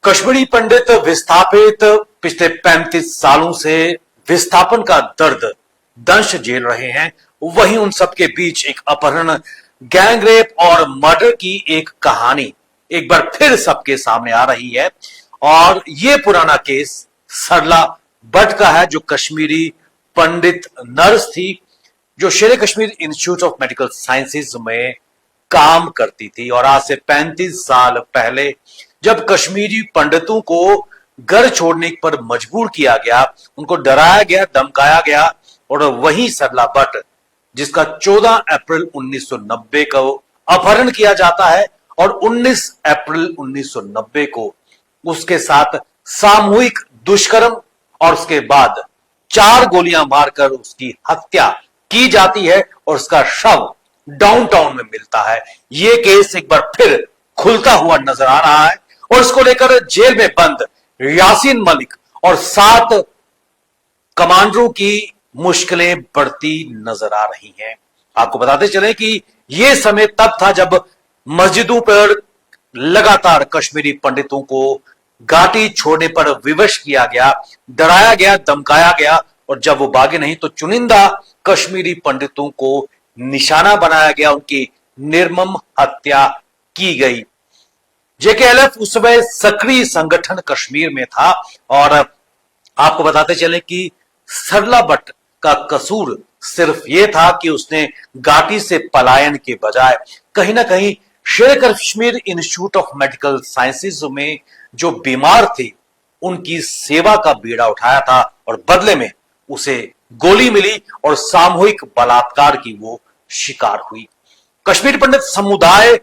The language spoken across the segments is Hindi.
कश्मीरी पंडित विस्थापित पिछले 35 सालों से विस्थापन का दर्द दंश झेल रहे हैं। वहीं उन सबके बीच एक अपहरण, गैंगरेप और मर्डर की एक कहानी एक बार फिर सबके सामने आ रही है। और ये पुराना केस सरला भट्ट का है, जो कश्मीरी पंडित नर्स थी, जो शेर Kashmir institute of medical sciences में काम करती थी। और आज से 35 साल पहले जब कश्मीरी पंडितों को घर छोड़ने पर मजबूर किया गया, उनको डराया गया, धमकाया गया, और वही सरला भट्ट, जिसका 14 अप्रैल 1990 को अपहरण किया जाता है और 19 अप्रैल 1990 को उसके साथ सामूहिक दुष्कर्म और उसके बाद 4 गोलियां मारकर उसकी हत्या की जाती है और उसका शव डाउनटाउन में मिलता है। यह केस एक बार फिर खुलता हुआ नजर आ रहा है और इसको लेकर जेल में बंद यासीन मलिक और 7 कमांडरों की मुश्किलें बढ़ती नजर आ रही हैं। आपको बताते चले कि यह समय तब था जब मस्जिदों पर लगातार कश्मीरी पंडितों को घाटी छोड़ने पर विवश किया गया, डराया गया, धमकाया गया, और जब वो भागे नहीं तो चुनिंदा कश्मीरी पंडितों को निशाना बनाया गया, उनकी निर्मम हत्या की गई। जेकेएलएफ उस समय सक्रिय संगठन कश्मीर में था। और आपको बताते चले कि सरला भट्ट का कसूर सिर्फ यह था कि उसने घाटी से पलायन के बजाय कहीं ना कहीं शेर Kashmir institute of medical sciences में जो बीमार थे उनकी सेवा का बीड़ा उठाया था, और बदले में उसे गोली मिली और सामूहिक बलात्कार की वो शिकार हुई। कश्मीर पंडित समुदाय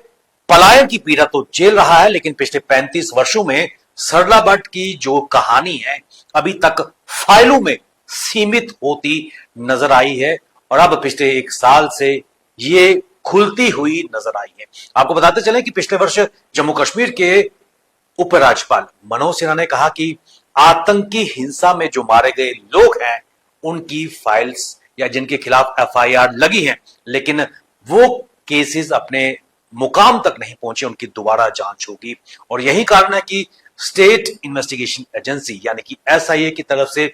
पलायन की पीड़ा तो झेल रहा है, लेकिन पिछले 35 वर्षों में सरला भट्ट की जो कहानी है अभी तक फाइलों में सीमित होती नजर आई है, और अब पिछले 1 साल से ये खुलती हुई नजर आई है। आपको बताते चलें कि पिछले वर्ष जम्मू कश्मीर के उपराज्यपाल मनोज सिन्हा ने कहा कि आतंकी हिंसा में जो मारे गए लोग हैं उनकी फाइल्स या जिनके खिलाफ एफआईआर लगी हैं, लेकिन वो केसेस अपने मुकाम तक नहीं पहुंचे, उनकी दोबारा जांच होगी। और यही कारण है कि स्टेट इन्वेस्टिगेशन एजेंसी यानी कि एसआईए की तरफ से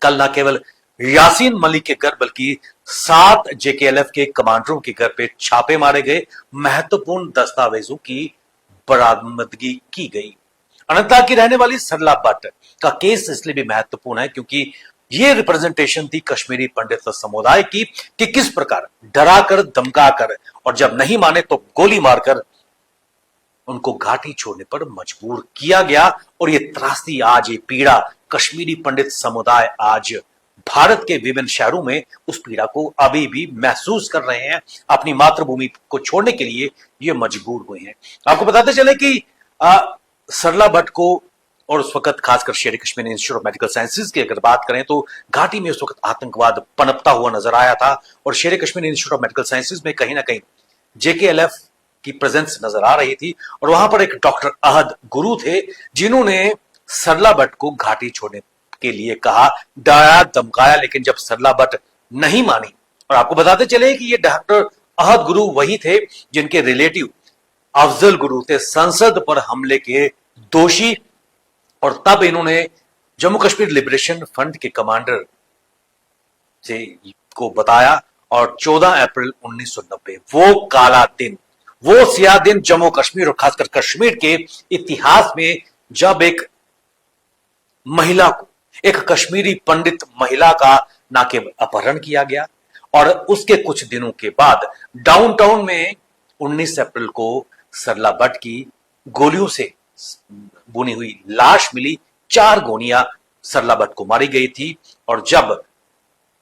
कल न केवल यासीन मलिक के घर बल्कि 7 जेकेएलएफ के कमांडरों के घर पे छापे मारे गए, महत्वपूर्ण दस्तावेजों की बरामदगी की गई। अनंतनाग की रहने वाली सरला भट्ट का केस इसलिए भी महत्वपूर्ण है क्योंकि यह रिप्रेजेंटेशन थी कश्मीरी पंडित समुदाय की कि किस प्रकार डराकर, धमकाकर और जब नहीं माने तो गोली मारकर उनको घाटी छोड़ने पर मजबूर किया गया। और ये त्रासदी, आज ये पीड़ा कश्मीरी पंडित समुदाय आज भारत के विभिन्न शहरों में उस पीड़ा को अभी भी महसूस कर रहे हैं। अपनी मातृभूमि को छोड़ने के लिए ये मजबूर हुए हैं। आपको बताते चले कि सरला भट्ट को, और उस वक्त खासकर शेर Kashmir institute of medical sciences की अगर बात करें तो घाटी में उस वक्त आतंकवाद पनपता हुआ नजर आया था, और शेर Kashmir institute of medical sciences में कहीं ना कहीं जेकेएलएफ की प्रेजेंस नजर आ रही थी। और वहां पर एक डॉक्टर अहद गुरु थे जिन्होंने सरला भट्ट को घाटी छोड़ने के लिए कहा, डराया, धमकाया, लेकिन जब सरला भट्ट नहीं मानी। और आपको बताते चले कि ये डॉक्टर अहद गुरु वही थे जिनके रिलेटिव अफजल गुरु थे संसद पर हमले के दोषी, और तब इन्होंने जम्मू कश्मीर लिबरेशन फ्रंट के कमांडर से को बताया। और 14 अप्रैल 1990 वो काला दिन, वो सियाह दिन जम्मू कश्मीर और खासकर कश्मीर के इतिहास में, जब एक महिला को, एक कश्मीरी पंडित महिला का ना केवल अपहरण किया गया, और उसके कुछ दिनों के बाद डाउनटाउन में 19 अप्रैल को सरला भट्ट की गोलियों से बुनी हुई लाश मिली। 4 गोलियां सरला भट्ट को मारी गई थी, और जब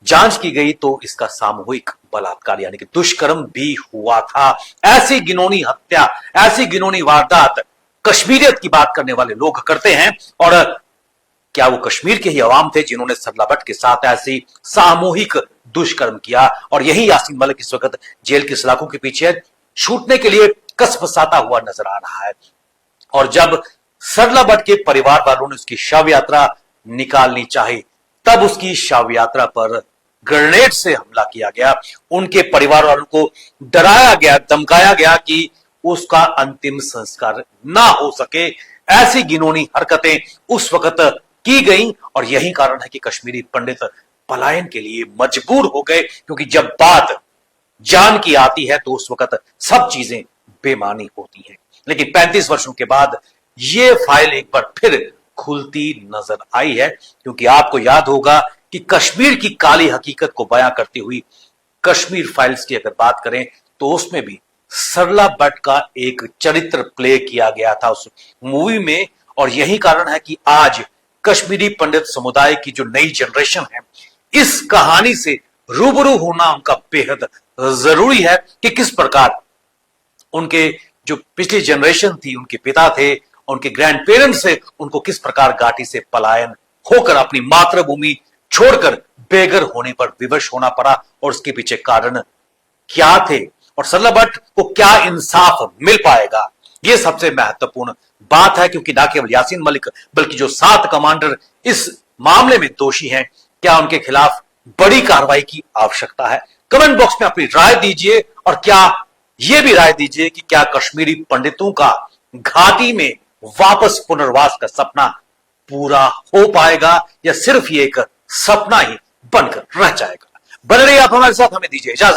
जांच की गई तो इसका सामूहिक बलात्कार यानी कि दुष्कर्म भी हुआ था। ऐसी घिनौनी हत्या, ऐसी घिनौनी वारदात कश्मीरियत की बात करने वाले लोग करते हैं, और क्या वो कश्मीर के ही अवाम थे जिन्होंने सरला भट्ट के साथ ऐसी सामूहिक दुष्कर्म किया? और यही यासीन मलिक इस वक्त जेल की सलाखों के पीछे छूटने के लिए कसफसाता हुआ नजर आ रहा है। और जब सरला भट्ट के परिवार वालों ने उसकी शव यात्रा निकालनी चाही, तब उसकी शव यात्रा पर ग्रेनेड से हमला किया गया। उनके परिवार वालों को डराया गया, धमकाया गया कि उसका अंतिम संस्कार ना हो सके। ऐसी घिनौनी हरकतें उस वक्त की गई और यही कारण है कि कश्मीरी पंडित पलायन के लिए मजबूर हो गए, क्योंकि जब बात जान की आती है तो उस वक्त सब चीजें बेमानी होती हैं। लेकिन 35 वर्षों के बाद यह फाइल एक बार फिर खुलती नजर आई है, क्योंकि आपको याद होगा कि कश्मीर की काली हकीकत को बयां करती हुई कश्मीर फाइल्स की अगर बात करें तो उसमें भी सरला भट्ट का एक चरित्र प्ले किया गया था उस मूवी में। और यही कारण है कि आज कश्मीरी पंडित समुदाय की जो नई जनरेशन है, इस कहानी से रूबरू होना उनका बेहद जरूरी है कि किस प्रकार उनके जो पिछली जनरेशन थी, उनके पिता थे, उनके ग्रैंड पेरेंट्स थे, उनको किस प्रकार घाटी से पलायन होकर अपनी मातृभूमि छोड़कर बेघर होने पर विवश होना पड़ा और उसके पीछे कारण क्या थे और सरला भट्ट को क्या इंसाफ मिल पाएगा, यह सबसे महत्वपूर्ण बात है। क्योंकि ना केवल यासीन मलिक बल्कि जो 7 कमांडर इस मामले में दोषी हैं, क्या उनके खिलाफ बड़ी कार्रवाई की आवश्यकता है। कमेंट बॉक्स में अपनी राय दीजिए और क्या यह भी राय दीजिए कि क्या कश्मीरी पंडितों का घाटी में वापस पुनर्वास का सपना पूरा हो पाएगा या सिर्फ ये एक सपना ही बनकर रह जाएगा। बने रहिए आप हमारे साथ, हमें दीजिए इजाजत।